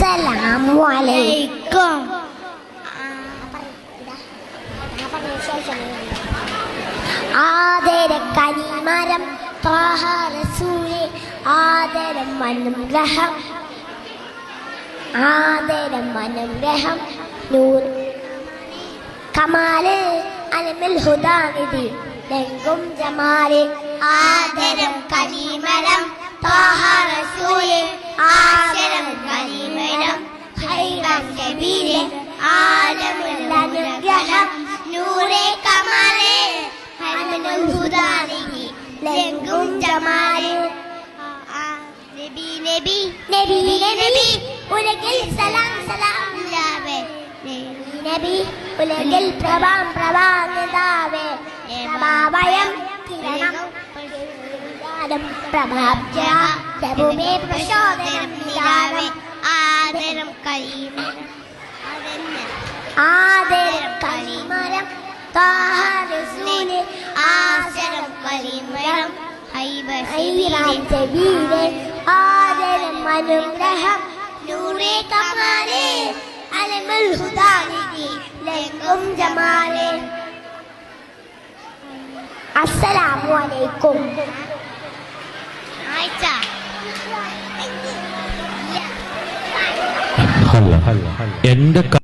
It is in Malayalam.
അസ്സലാമു അലൈക്കും. ആദരം കനിമരം ത്വാഹ റസൂലേ, ആദരം അനുഗ്രഹം, ആദരം അനുഗ്രഹം, നൂർ കമാല് അലമിൽ ഹുദാനിധി ലംഘും ജമാല്. ആദരം കനിമരം ത്വാഹ റസൂലേ, ആദരം കനിമരം ഖൈറൻ നബീലേ, ആലമുൽ അനുഗ്രഹം, നൂറേ കമാലേ, അൽമുൽ ഹുദാനിധി ലംഘും ജമാല്. നബി നബി നബി നബി ഉലകിൽ സലാം സലാം ലാവേ, നബി ഉലകിൽ പ്രഭാം പ്രഭാനിതാവേ, പ്രഭാവയം കിരണം പ്രഭാബ്ജ പ്രഭുമേ പ്രചോദനം നിലാവേ. ആദരം കനിമരം ആദരം കനിമരം ത്വാഹ റസൂലേ, ആദരം കനിമരം ഖൈറൻ നബീലേ, ആദരം അനുഗ്രഹം, നൂറേ കമാലേ, അലമുൽ ഹുദാനിധി ലംഘും ജമാലേ. അസ്സലാമു അലൈക്കും. ആയിച്ച എന്റെ